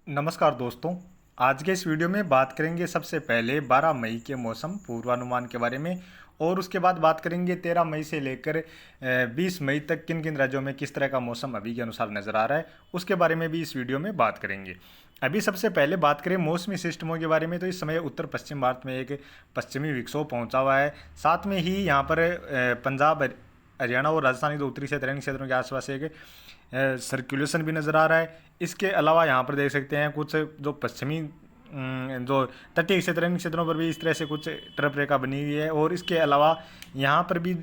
नमस्कार दोस्तों। आज के इस वीडियो में बात करेंगे सबसे पहले 12 मई के मौसम पूर्वानुमान के बारे में, और उसके बाद बात करेंगे 13 मई से लेकर 20 मई तक किन किन राज्यों में किस तरह का मौसम अभी के अनुसार नज़र आ रहा है, उसके बारे में भी इस वीडियो में बात करेंगे। अभी सबसे पहले बात करें मौसमी सिस्टमों के बारे में, तो इस समय उत्तर पश्चिम भारत में एक पश्चिमी विक्षोभ पहुंचा हुआ है। साथ में ही यहाँ पर पंजाब, हरियाणा और राजस्थान के जो उत्तरी क्षेत्र हैं, इन क्षेत्रों के आसपास एक सर्कुलेशन भी नज़र आ रहा है। इसके अलावा यहाँ पर देख सकते हैं कुछ जो पश्चिमी जो तटीय क्षेत्र हैं, इन क्षेत्रों पर भी इस तरह से कुछ ट्रफ रेखा बनी हुई है। और इसके अलावा यहाँ पर भी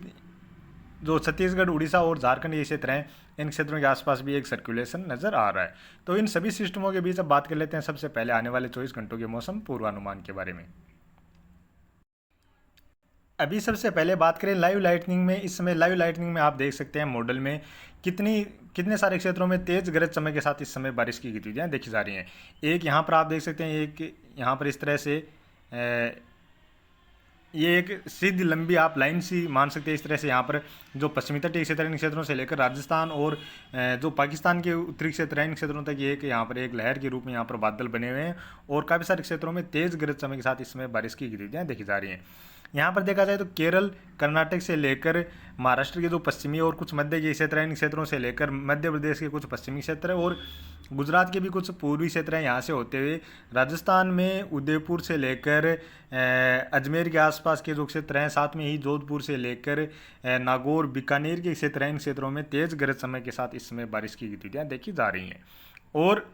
जो छत्तीसगढ़, उड़ीसा और झारखंड ये क्षेत्र हैं, इन क्षेत्रों के आसपास भी एक सर्कुलेशन नज़र आ रहा है। तो इन सभी सिस्टमों के बीच अब बात कर लेते हैं सबसे पहले आने वाले 24 घंटों के मौसम पूर्वानुमान के बारे में। अभी सबसे पहले बात करें लाइव लाइटनिंग में। इस समय लाइव लाइटनिंग में आप देख सकते हैं मॉडल में कितने सारे क्षेत्रों में तेज गरज चमक के साथ इस समय बारिश की गतिविधियां देखी जा रही हैं। एक यहाँ पर आप देख सकते हैं, एक यहाँ पर इस तरह से ये एक सीधी लंबी आप लाइन सी मान सकते हैं। इस तरह से यहाँ पर जो पश्चिमी तटीय क्षेत्र, इन क्षेत्रों से लेकर राजस्थान और जो पाकिस्तान के उत्तरी क्षेत्र हैं, इन क्षेत्रों तक ये यहाँ पर एक लहर के रूप में यहाँ पर बादल बने हुए हैं, और काफ़ी सारे क्षेत्रों में तेज गरज चमक के साथ इसमें बारिश की गतिविधियाँ देखी जा रही हैं। यहाँ पर देखा जाए तो केरल, कर्नाटक से लेकर महाराष्ट्र के जो पश्चिमी और कुछ मध्य के क्षेत्र हैं, इन क्षेत्रों से लेकर मध्य प्रदेश के कुछ पश्चिमी क्षेत्र और गुजरात के भी कुछ पूर्वी क्षेत्र हैं, यहाँ से होते हुए राजस्थान में उदयपुर से लेकर अजमेर के आसपास के जो क्षेत्र हैं, साथ में ही जोधपुर से लेकर नागौर, बीकानेर के क्षेत्र हैं, इन क्षेत्रों में तेज गरज चमक के साथ इस समय बारिश की गतिविधियाँ देखी जा रही हैं। और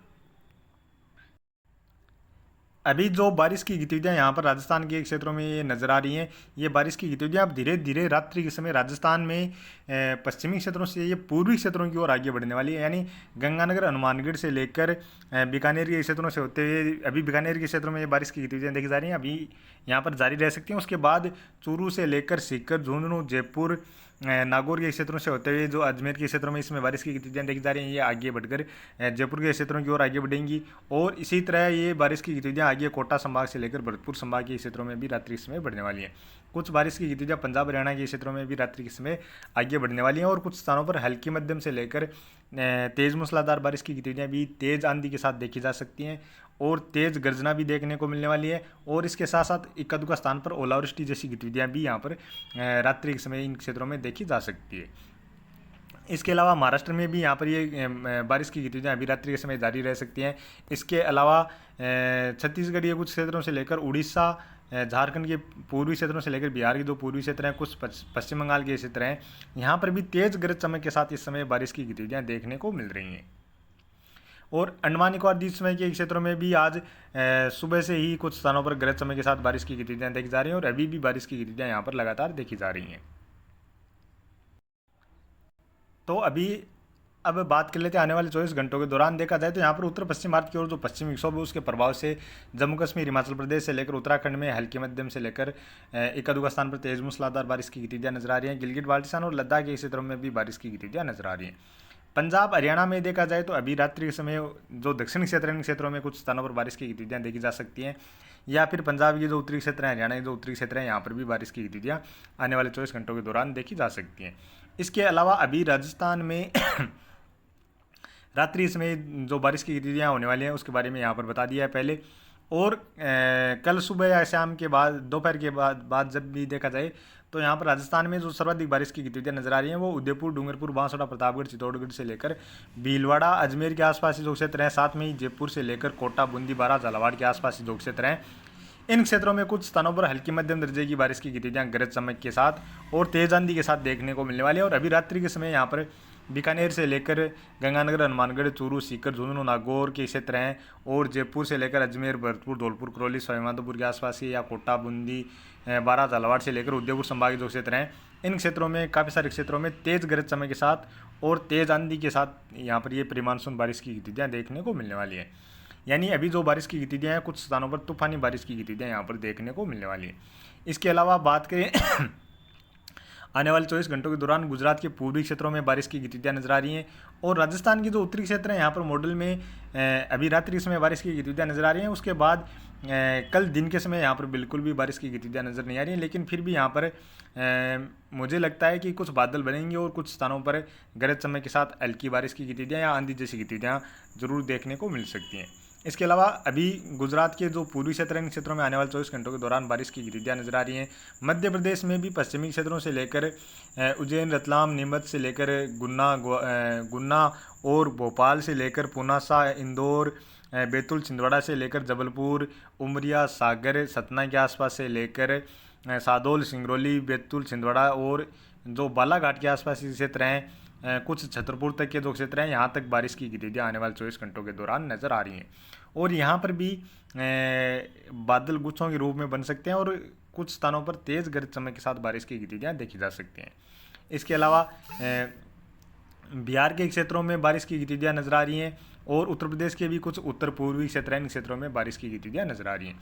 अभी जो बारिश की गतिविधियाँ यहाँ पर राजस्थान के क्षेत्रों में ये नज़र आ रही हैं, ये बारिश की गतिविधियाँ अब धीरे धीरे रात्रि के समय राजस्थान में पश्चिमी क्षेत्रों से ये पूर्वी क्षेत्रों की ओर आगे बढ़ने वाली है। यानी गंगानगर, हनुमानगढ़ से लेकर बीकानेर के क्षेत्रों से होते हुए अभी बीकानेर के क्षेत्रों में ये बारिश की गतिविधियाँ देखी जा रही हैं, अभी यहाँ पर जारी रह सकती हैं। उसके बाद चूरू से लेकर सीकर, झुंझुनू, जयपुर, नागौर के क्षेत्रों से होते हुए जो अजमेर के क्षेत्रों में इसमें बारिश की गतिविधियाँ देखी जा रही हैं, ये आगे बढ़कर जयपुर के क्षेत्रों की ओर आगे बढ़ेंगी। और इसी तरह ये बारिश की गतिविधियाँ आगे कोटा संभाग से लेकर भरतपुर संभाग के क्षेत्रों में भी रात्रि के समय बढ़ने वाली हैं। कुछ बारिश की गतिविधियाँ पंजाब, हरियाणा के क्षेत्रों में भी रात्रि के समय आगे बढ़ने वाली हैं, और कुछ स्थानों पर हल्की मध्यम से लेकर तेज मूसलाधार बारिश की गतिविधियाँ भी तेज आंधी के साथ देखी जा सकती हैं, और तेज गर्जना भी देखने को मिलने वाली है। और इसके साथ साथ इक्का दुक्का स्थान पर ओलावृष्टि जैसी गतिविधियाँ भी यहाँ पर रात्रि के समय इन क्षेत्रों में देखी जा सकती है। इसके अलावा महाराष्ट्र में भी यहाँ पर ये बारिश की गतिविधियाँ अभी रात्रि के समय जारी रह सकती हैं। इसके अलावा छत्तीसगढ़ के कुछ क्षेत्रों से लेकर उड़ीसा, झारखंड के पूर्वी क्षेत्रों से लेकर बिहार के जो पूर्वी क्षेत्र हैं, कुछ पश्चिम बंगाल के क्षेत्र हैं, यहाँ पर भी तेज गरज चमक के साथ इस समय बारिश की गतिविधियाँ देखने को मिल रही हैं। और अंडमान निकोबार द्वीप समूह के क्षेत्रों में भी आज सुबह से ही कुछ स्थानों पर गरज चमक के साथ बारिश की गतिविधियाँ देखी जा रही हैं, और अभी भी बारिश की गतिविधियाँ यहाँ पर लगातार देखी जा रही हैं। तो अब बात कर लेते हैं आने वाले 24 घंटों के दौरान। देखा जाए तो यहाँ पर उत्तर पश्चिम भारत की ओर जो पश्चिमी विक्षोभ है, उसके प्रभाव से जम्मू कश्मीर, हिमाचल प्रदेश से लेकर उत्तराखंड में हल्की मध्यम से लेकर एक दुका स्थान पर तेज मूसलाधार बारिश की गतिविधियाँ नजर आ रही हैं। गिलगित बाल्टिस्तान और लद्दाख के क्षेत्रों में भी बारिश की गतिविधियाँ नजर आ रही हैं। पंजाब, हरियाणा में देखा जाए तो अभी रात्रि के समय जो दक्षिणी क्षेत्र हैं, इन क्षेत्रों में कुछ स्थानों पर बारिश की गतिविधियाँ देखी जा सकती हैं, या फिर पंजाब के जो उत्तरी क्षेत्र हैं, हरियाणा के जो उत्तरी क्षेत्र हैं, यहाँ पर भी बारिश की गतिविधियाँ आने वाले 24 घंटों के दौरान देखी जा सकती हैं। इसके अलावा अभी राजस्थान में रात्रि में जो बारिश की गतिविधियाँ होने वाली हैं, उसके बारे में यहाँ पर बता दिया है पहले। और कल सुबह या शाम के बाद, दोपहर के बाद जब भी देखा जाए तो यहाँ पर राजस्थान में जो सर्वाधिक बारिश की गतिविधियाँ नजर आ रही हैं, वो उदयपुर, डूंगरपुर, बांसवाड़ा, प्रतापगढ़, चित्तौड़गढ़ से लेकर भीलवाड़ा, अजमेर के आसपास जो क्षेत्र हैं, साथ में ही जयपुर से लेकर कोटा, बूंदी, बारां, झालावाड़ के आसपास जो क्षेत्र हैं, इन क्षेत्रों में कुछ स्थानों पर हल्की मध्यम दर्जे की बारिश की गतिविधियाँ गरज चमक के साथ और तेज आंधी के साथ देखने को मिलने वाली है। और अभी रात्रि के समय यहाँ पर बीकानेर से लेकर गंगानगर, हनुमानगढ़, चूरू, सीकर, झुंझुनू, नागौर के क्षेत्र हैं, और जयपुर से लेकर अजमेर, भरतपुर, धौलपुर, करौली, सवाईमाधोपुर के आसपास या कोटा, बूंदी, बारां, झालावाड़ से लेकर उदयपुर संभाग के जो क्षेत्र हैं, इन क्षेत्रों में काफ़ी सारे क्षेत्रों में तेज गरज चमक के साथ और तेज आंधी के साथ यहाँ पर ये प्री मानसून बारिश की गतिविधियाँ देखने को मिलने वाली है। यानी अभी जो बारिश की गतिविधियाँ हैं, कुछ स्थानों पर तूफानी बारिश की गतिविधियाँ यहाँ पर देखने को मिलने वाली है। इसके अलावा बात करें आने वाले 24 घंटों के दौरान गुजरात के पूर्वी क्षेत्रों में बारिश की गतिविधियाँ नजर आ रही हैं, और राजस्थान के जो उत्तरी क्षेत्र हैं, यहाँ पर मॉडल में अभी रात्रि के समय बारिश की गतिविधियाँ नजर आ रही हैं। उसके बाद कल दिन के समय यहाँ पर बिल्कुल भी बारिश की गतिविधियाँ नजर नहीं आ रही हैं, लेकिन फिर भी यहाँ पर मुझे लगता है कि कुछ बादल बनेंगे और कुछ स्थानों पर गरज चमक के साथ हल्की बारिश की गतिविधियाँ या आंधी जैसी गतिविधियाँ जरूर देखने को मिल सकती हैं। इसके अलावा अभी गुजरात के जो पूर्वी क्षेत्र इन क्षेत्रों में आने वाले 24 घंटों के दौरान बारिश की गतिविधियां नजर आ रही हैं। मध्य प्रदेश में भी पश्चिमी क्षेत्रों से लेकर उज्जैन, रतलाम, नीमच से लेकर गुन्ना और भोपाल से लेकर पुनासा, इंदौर, बैतूल, छिंदवाड़ा से लेकर जबलपुर, उमरिया, सागर, सतना के आसपास से लेकर सादौल, सिंगरौली, बैतूल, छिंदवाड़ा और जो बालाघाट के आसपास के क्षेत्र हैं, कुछ छतरपुर तक के जो क्षेत्र हैं, यहाँ तक बारिश की गतिविधियाँ आने वाले 24 घंटों के दौरान नज़र आ रही हैं। और यहाँ पर भी बादल गुच्छों के रूप में बन सकते हैं और कुछ स्थानों पर तेज़ गरज चमक के साथ बारिश की गतिविधियाँ देखी जा सकती हैं। इसके अलावा बिहार के क्षेत्रों में बारिश की गतिविधियाँ नजर आ रही हैं और उत्तर प्रदेश के भी कुछ उत्तर पूर्वी क्षेत्र हैं, इन क्षेत्रों में बारिश की गतिविधियाँ नजर आ रही हैं।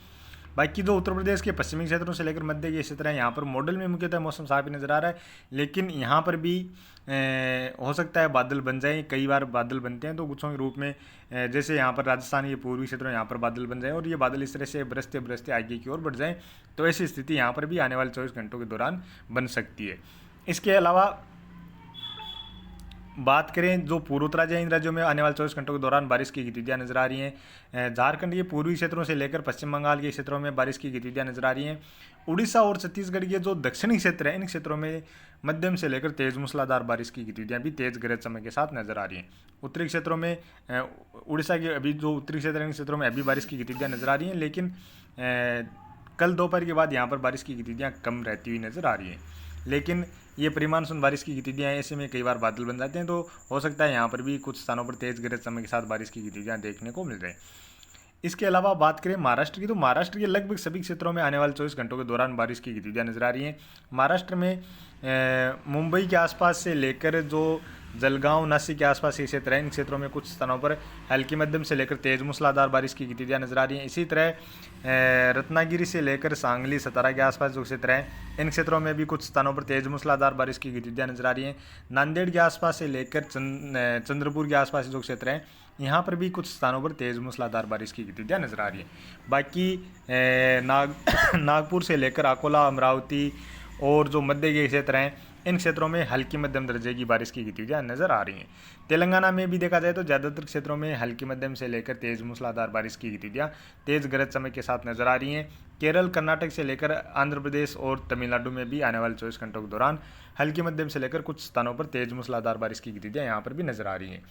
बाकी जो उत्तर प्रदेश के पश्चिमी क्षेत्रों से लेकर मध्य के क्षेत्र हैं, यहाँ पर मॉडल में मुख्यतः मौसम साफ ही नज़र आ रहा है, लेकिन यहाँ पर भी हो सकता है बादल बन जाए। कई बार बादल बनते हैं तो गुच्छों के रूप में, जैसे यहाँ पर राजस्थान के पूर्वी क्षेत्रों यहाँ पर बादल बन जाए और ये बादल इस तरह से बरसते बरसते आगे की ओर बढ़ जाएँ, तो ऐसी स्थिति यहाँ पर भी आने वाले 24 घंटों के दौरान बन सकती है। इसके अलावा बात करें जो पूर्वोत्तराज्य इन राज्यों में आने वाले 24 घंटों के दौरान बारिश की गतिविधियां नजर आ रही हैं। झारखंड के पूर्वी क्षेत्रों से लेकर पश्चिम बंगाल के क्षेत्रों में बारिश की गतिविधियां नजर आ रही हैं। उड़ीसा और छत्तीसगढ़ के जो दक्षिणी क्षेत्र हैं, इन क्षेत्रों में मध्यम से लेकर तेज मूसलाधार बारिश की गतिविधियां भी तेज गरज चमक के साथ नजर आ रही हैं। उत्तरी क्षेत्रों में उड़ीसा के अभी जो उत्तरी क्षेत्र इन क्षेत्रों में अभी बारिश की गतिविधियां नजर आ रही हैं, लेकिन कल दोपहर के बाद यहाँ पर बारिश की गतिविधियां कम रहती हुई नजर आ रही हैं। लेकिन ये परिमानसून बारिश की गतिविधियाँ हैं, ऐसे में कई बार बादल बन जाते हैं, तो हो सकता है यहाँ पर भी कुछ स्थानों पर तेज गरज चमक के साथ बारिश की गतिविधियाँ देखने को मिल जाए। इसके अलावा बात करें महाराष्ट्र की, तो महाराष्ट्र के लगभग सभी क्षेत्रों में आने वाले 24 घंटों के दौरान बारिश की गतिविधियाँ नजर आ रही हैं। महाराष्ट्र में मुंबई के आसपास से लेकर जो जलगांव, नासिक के आसपास के क्षेत्र हैं, इन क्षेत्रों में कुछ स्थानों पर हल्की मध्यम से लेकर तेज मूसलाधार बारिश की गतिविधियाँ नजर आ रही हैं। इसी तरह रत्नागिरी से लेकर सांगली, सतारा के आसपास जो क्षेत्र हैं, इन क्षेत्रों में भी कुछ स्थानों पर तेज मूसलाधार बारिश की गतिविधियाँ नजर आ रही हैं। नांदेड़ के आसपास से लेकर चंद्रपुर के आसपास जो क्षेत्र हैं, यहाँ पर भी कुछ स्थानों पर तेज मूसलाधार बारिश की गतिविधियाँ नजर आ रही हैं। बाकी नागपुर से लेकर अकोला, अमरावती और जो मध्य के क्षेत्र हैं, इन क्षेत्रों में हल्की मध्यम दर्जे की बारिश की गतिविधियाँ नजर आ रही हैं। तेलंगाना में भी देखा जाए तो ज़्यादातर क्षेत्रों में हल्की मध्यम से लेकर तेज मूसलाधार बारिश की गतिविधियाँ तेज गरज चमक के साथ नजर आ रही हैं। केरल, कर्नाटक से लेकर आंध्र प्रदेश और तमिलनाडु में भी आने वाले 24 घंटों के दौरान हल्की मध्यम से लेकर कुछ स्थानों पर तेज मूसलाधार बारिश की गतिविधियाँ यहाँ पर भी नजर आ रही हैं।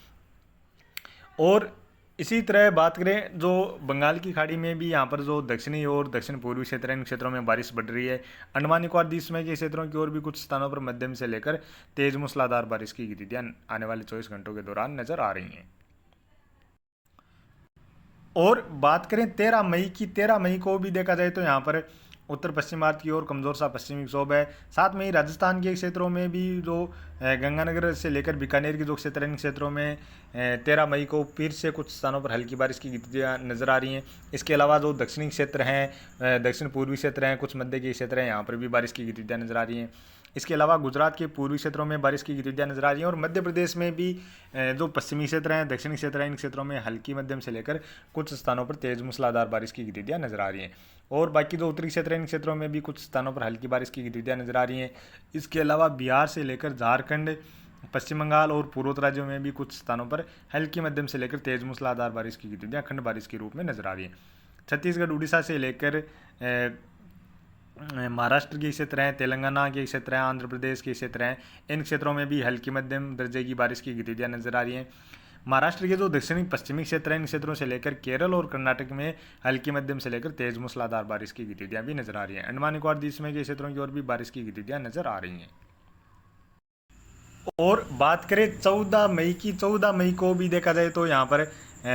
और इसी तरह बात करें जो बंगाल की खाड़ी में भी यहाँ पर जो दक्षिणी और दक्षिण पूर्वी क्षेत्र हैं, इन क्षेत्रों में बारिश बढ़ रही है। अंडमान निकोबार द्वीप समूह के क्षेत्रों की ओर भी कुछ स्थानों पर मध्यम से लेकर तेज मूसलाधार बारिश की गतिविधियां आने वाले 24 घंटों के दौरान नजर आ रही हैं। और बात करें 13 मई की, 13 मई को भी देखा जाए तो यहाँ पर उत्तर पश्चिम भारत की ओर कमजोर सा पश्चिमी विक्षोभ है। साथ में ही राजस्थान के क्षेत्रों में भी जो गंगानगर से लेकर बीकानेर के जो क्षेत्र हैं, इन क्षेत्रों में 13 मई को फिर से कुछ स्थानों पर हल्की बारिश की गतिविधियाँ नजर आ रही हैं। इसके अलावा जो दक्षिणी क्षेत्र हैं, दक्षिण पूर्वी क्षेत्र हैं, कुछ मध्य के क्षेत्र हैं, यहाँ पर भी बारिश की गतिविधियाँ नजर आ रही हैं। इसके अलावा गुजरात के पूर्वी क्षेत्रों में बारिश की गतिविधियाँ नजर आ रही हैं और मध्य प्रदेश में भी जो पश्चिमी क्षेत्र हैं, दक्षिणी क्षेत्र हैं, इन क्षेत्रों में हल्की मध्यम से लेकर कुछ स्थानों पर तेज मूसलाधार बारिश की गतिविधियाँ नजर आ रही हैं। और बाकी जो उत्तरी क्षेत्र हैं, इन क्षेत्रों में भी कुछ स्थानों पर हल्की बारिश की गतिविधियाँ नजर आ रही हैं। इसके अलावा बिहार से लेकर झारखंड, पश्चिम बंगाल और पूर्वोत्तर राज्यों में भी कुछ स्थानों पर हल्की मध्यम से लेकर तेज मूसलाधार बारिश की गतिविधियाँ खंड बारिश के रूप में नजर आ रही हैं। छत्तीसगढ़, उड़ीसा से लेकर महाराष्ट्र के क्षेत्र हैं, तेलंगाना के क्षेत्र हैं, आंध्र प्रदेश के क्षेत्र हैं, इन क्षेत्रों में भी हल्की मध्यम दर्जे की बारिश की गतिविधियाँ नजर आ रही हैं। महाराष्ट्र के जो दक्षिणी पश्चिमी क्षेत्र हैं, इन क्षेत्रों से लेकर केरल और कर्नाटक में हल्की मध्यम से लेकर तेज मूसलाधार बारिश की गतिविधियाँ भी नजर आ रही हैं। अंडमान निकोबार द्वीप समूह के क्षेत्रों की ओर भी बारिश की गतिविधियाँ नजर आ रही हैं। और बात करें 14 मई की, 14 मई को भी देखा जाए तो यहाँ पर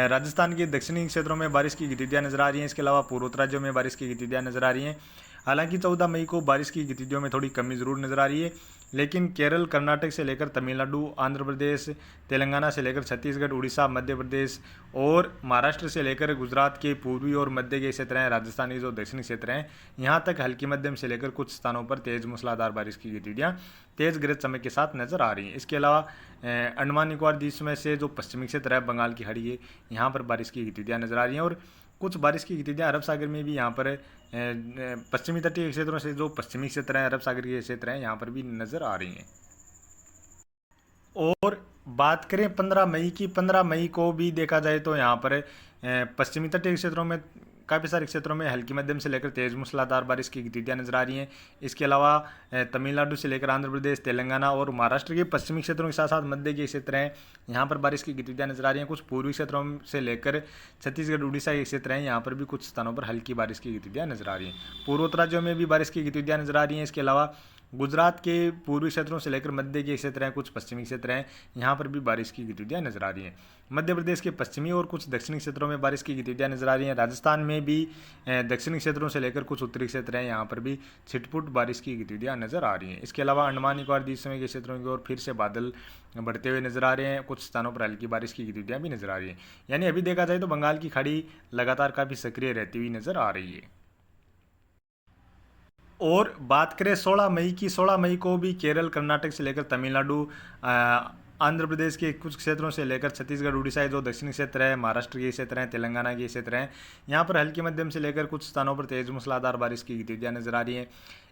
राजस्थान के दक्षिणी क्षेत्रों में बारिश की गतिविधियाँ नजर आ रही हैं। इसके अलावा पूर्वोत्तर राज्यों में बारिश की गतिविधियाँ नजर आ रही हैं। हालांकि 14 मई को बारिश की गतिविधियों में थोड़ी कमी जरूर नजर आ रही है, लेकिन केरल, कर्नाटक से लेकर तमिलनाडु, आंध्र प्रदेश, तेलंगाना से लेकर छत्तीसगढ़, उड़ीसा, मध्य प्रदेश और महाराष्ट्र से लेकर गुजरात के पूर्वी और मध्य के क्षेत्र हैं, राजस्थान के जो दक्षिणी क्षेत्र हैं, यहाँ तक हल्की मध्यम से लेकर कुछ स्थानों पर तेज मूसलाधार बारिश की गतिविधियाँ तेज गरज चमक के साथ नजर आ रही हैं। इसके अलावा अंडमान निकोबार द्वीप में से जो पश्चिमी क्षेत्र है, बंगाल की खाड़ी है, यहाँ पर बारिश की गतिविधियाँ नजर आ रही हैं और कुछ बारिश की गतिविधियाँ अरब सागर में भी यहाँ पर पश्चिमी तटीय क्षेत्रों से जो पश्चिमी क्षेत्र हैं, अरब सागर के क्षेत्र हैं, यहाँ पर भी नजर आ रही हैं। और बात करें 15 मई की, 15 मई को भी देखा जाए तो यहाँ पर पश्चिमी तटीय क्षेत्रों में काफ़ी सारे क्षेत्रों में हल्की मध्यम से लेकर तेज मूसलाधार बारिश की गतिविधियां नजर आ रही हैं। इसके अलावा तमिलनाडु से लेकर आंध्र प्रदेश, तेलंगाना और महाराष्ट्र के पश्चिमी क्षेत्रों के साथ साथ मध्य के क्षेत्र हैं, यहाँ पर बारिश की गतिविधियां नजर आ रही हैं। कुछ पूर्वी क्षेत्रों से लेकर छत्तीसगढ़, उड़ीसा के क्षेत्र हैं, यहाँ पर भी कुछ स्थानों पर हल्की बारिश की गतिविधियां नजर आ रही हैं। पूर्वोत्तर राज्यों में भी बारिश की गतिविधियां नजर आ रही हैं। इसके अलावा गुजरात के पूर्वी क्षेत्रों से लेकर मध्य के क्षेत्र हैं, कुछ पश्चिमी क्षेत्र हैं, यहाँ पर भी बारिश की गतिविधियां नजर आ रही हैं। मध्य प्रदेश के पश्चिमी और कुछ दक्षिणी क्षेत्रों में बारिश की गतिविधियां नजर आ रही हैं। राजस्थान में भी दक्षिणी क्षेत्रों से लेकर कुछ उत्तरी क्षेत्र हैं, यहाँ पर भी छिटपुट बारिश की गतिविधियां नजर आ रही हैं। इसके अलावा अंडमान निकोबार द्वीप समूह के क्षेत्रों की ओर फिर से बादल बढ़ते हुए नजर आ रहे हैं। कुछ स्थानों पर हल्की बारिश की गतिविधियां भी नजर आ रही हैं। यानी अभी देखा जाए तो बंगाल की खाड़ी लगातार काफ़ी सक्रिय रहती हुई नजर आ रही है। और बात करें 16 मई की, 16 मई को भी केरल, कर्नाटक से लेकर तमिलनाडु, आंध्र प्रदेश के कुछ क्षेत्रों से लेकर छत्तीसगढ़, उड़ीसा जो दक्षिणी क्षेत्र है, महाराष्ट्र के क्षेत्र हैं, तेलंगाना के क्षेत्र हैं, यहाँ पर हल्की मध्यम से लेकर कुछ स्थानों पर तेज मूसलाधार बारिश की गतिविधियां नजर आ रही हैं।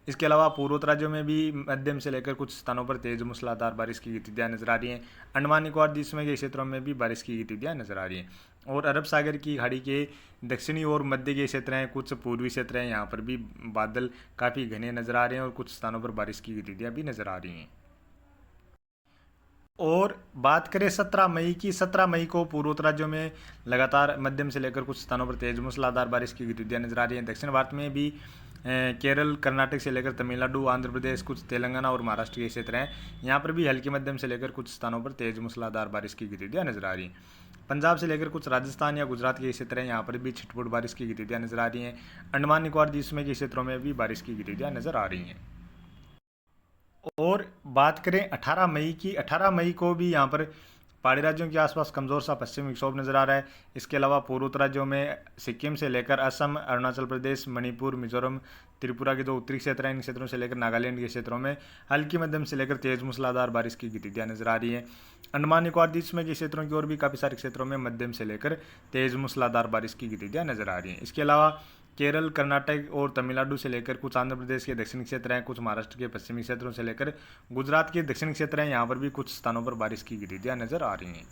इसके अलावा पूर्वोत्तर राज्यों में भी मध्यम से लेकर कुछ स्थानों पर तेज मूसलाधार बारिश की गतिविधियां नजर आ रही हैं। अंडमान निकोबार द्वीप समूह के क्षेत्रों में भी बारिश की गतिविधियां नजर आ रही हैं। और अरब सागर की खाड़ी के दक्षिणी और मध्य के क्षेत्र हैं, कुछ पूर्वी क्षेत्र हैं, यहाँ पर भी बादल काफ़ी घने नजर आ रहे हैं और कुछ स्थानों पर बारिश की गतिविधियां भी नजर आ रही हैं। और बात करें 17 मई की, 17 मई को पूर्वोत्तर राज्यों में लगातार मध्यम से लेकर कुछ स्थानों पर तेज मूसलाधार बारिश की गतिविधियां नजर आ रही हैं। दक्षिण भारत में भी केरल, कर्नाटक से लेकर तमिलनाडु, आंध्र प्रदेश, कुछ तेलंगाना और महाराष्ट्र के क्षेत्र हैं, यहाँ पर भी हल्की मध्यम से लेकर कुछ स्थानों पर तेज मूसलाधार बारिश की गतिविधियां नजर आ रही हैं। पंजाब से लेकर कुछ राजस्थान या गुजरात के क्षेत्र हैं, यहाँ पर भी छिटपुट बारिश की गतिविधियां नजर आ रही हैं। अंडमान निकोबार द्वीप समूह के क्षेत्रों में भी बारिश की गतिविधियां नजर आ रही हैं। और बात करें 18 मई की, 18 मई को भी यहाँ पर पहाड़ी राज्यों के आसपास कमज़ोर सा पश्चिमी विक्षोभ नजर आ रहा है। इसके अलावा पूर्वोत्तर राज्यों में सिक्किम से लेकर असम, अरुणाचल प्रदेश, मणिपुर, मिजोरम, त्रिपुरा के जो उत्तरी क्षेत्र हैं, इन क्षेत्रों से लेकर नागालैंड के क्षेत्रों में हल्की मध्यम से लेकर तेज मूसलाधार बारिश की गतिविधियां नजर आ रही है। अंडमान निकोबार द्वीप समूह के क्षेत्रों की ओर भी काफ़ी सारे क्षेत्रों में मध्यम से लेकर तेज मूसलाधार बारिश की गतिविधियां नजर आ रही हैं। इसके अलावा केरल, कर्नाटक और तमिलनाडु से लेकर कुछ आंध्र प्रदेश के दक्षिणी क्षेत्र हैं, कुछ महाराष्ट्र के पश्चिमी क्षेत्रों से लेकर गुजरात के दक्षिणी क्षेत्र हैं, यहाँ पर भी कुछ स्थानों पर बारिश की गतिविधियां नजर आ रही हैं।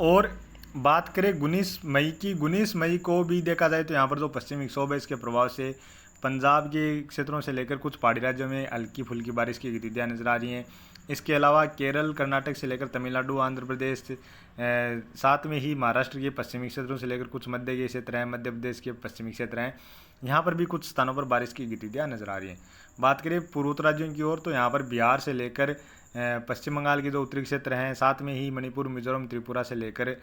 और बात करें 19 मई की, 19 मई को भी देखा जाए तो यहाँ पर जो पश्चिमी विक्षोभ है, इसके प्रभाव से पंजाब के क्षेत्रों से लेकर कुछ पहाड़ी राज्यों में हल्की फुल्की बारिश की गतिविधियां नजर आ रही हैं। इसके अलावा केरल, कर्नाटक से लेकर तमिलनाडु, आंध्र प्रदेश, साथ में ही महाराष्ट्र के पश्चिमी क्षेत्रों से लेकर कुछ मध्य के क्षेत्र हैं, मध्य प्रदेश के पश्चिमी क्षेत्र हैं, यहाँ पर भी कुछ स्थानों पर बारिश की गतिविधियां नजर आ रही हैं। बात करें पूर्वोत्तर राज्यों की ओर तो यहाँ पर बिहार से लेकर पश्चिम बंगाल के जो उत्तरी क्षेत्र हैं, साथ में ही मणिपुर, मिजोरम, त्रिपुरा से लेकर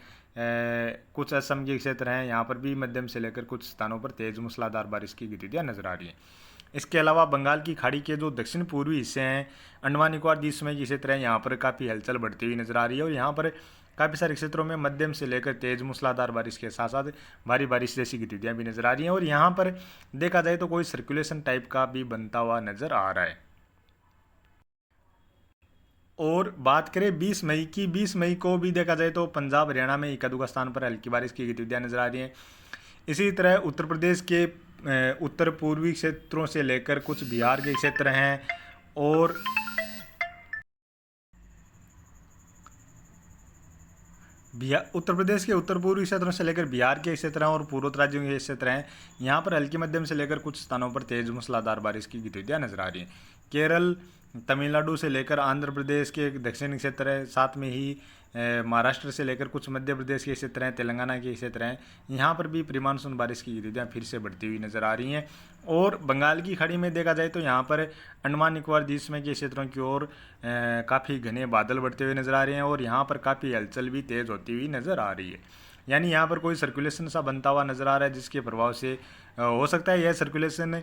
कुछ असम के क्षेत्र हैं, यहाँ पर भी मध्यम से लेकर कुछ स्थानों पर तेज मूसलाधार बारिश की गतिविधियां नजर आ रही हैं। इसके अलावा बंगाल की खाड़ी के जो दक्षिण पूर्वी हिस्से हैं, अंडमान निकोबार द्वीप समूह के क्षेत्र हैं, यहाँ पर काफ़ी हलचल बढ़ती हुई नजर आ रही है और यहाँ पर काफ़ी सारे क्षेत्रों में मध्यम से लेकर तेज मूसलाधार बारिश के साथ साथ भारी बारिश जैसी गतिविधियां भी नजर आ रही हैं। और यहाँ पर देखा जाए तो कोई सर्कुलेशन टाइप का भी बनता हुआ नजर आ रहा है। और बात करें 20 मई की, 20 मई को भी देखा जाए तो पंजाब, हरियाणा में एक आध स्थान पर हल्की बारिश की गतिविधियां नजर आ रही हैं। इसी तरह उत्तर प्रदेश के उत्तर पूर्वी क्षेत्रों से लेकर कुछ बिहार के क्षेत्र हैं और उत्तर प्रदेश के उत्तर पूर्वी क्षेत्रों से लेकर बिहार के क्षेत्र हैं और पूर्वोत्तर राज्यों के क्षेत्र हैं, यहाँ पर हल्की मध्यम से लेकर कुछ स्थानों पर तेज मूसलाधार बारिश की गतिविधियां नजर आ रही हैं। केरल, तमिलनाडु से लेकर आंध्र प्रदेश के दक्षिणी क्षेत्र है, साथ में ही महाराष्ट्र से लेकर कुछ मध्य प्रदेश के क्षेत्र हैं, तेलंगाना के क्षेत्र हैं, यहाँ पर भी प्री मानसून बारिश की गतिविधियां फिर से बढ़ती हुई नजर आ रही हैं। और बंगाल की खाड़ी में देखा जाए तो यहाँ पर अंडमान निकोबार द्वीप समूह के क्षेत्रों की ओर काफ़ी घने बादल बढ़ते हुए नजर आ रहे हैं और यहाँ पर काफ़ी हलचल भी तेज़ होती हुई नजर आ रही है। यानी यहाँ पर कोई सर्कुलेशन सा बनता हुआ नजर आ रहा है, जिसके प्रभाव से हो सकता है यह सर्कुलेशन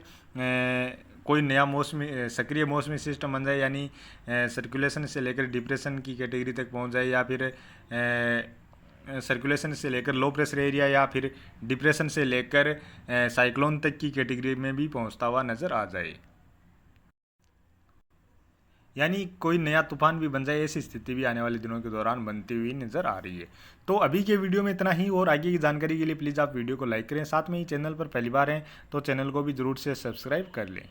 कोई नया मौसमी सक्रिय मौसमी सिस्टम बन जाए, यानी सर्कुलेशन से लेकर डिप्रेशन की कैटेगरी तक पहुंच जाए, या फिर सर्कुलेशन से लेकर लो प्रेशर एरिया, या फिर डिप्रेशन से लेकर साइक्लोन तक की कैटेगरी में भी पहुंचता हुआ नज़र आ जाए, यानी कोई नया तूफान भी बन जाए। ऐसी स्थिति भी आने वाले दिनों के दौरान बनती हुई नज़र आ रही है। तो अभी के वीडियो में इतना ही, और आगे की जानकारी के लिए प्लीज़ आप वीडियो को लाइक करें, साथ में ही चैनल पर पहली बार हैं तो चैनल को भी ज़रूर से सब्सक्राइब कर लें।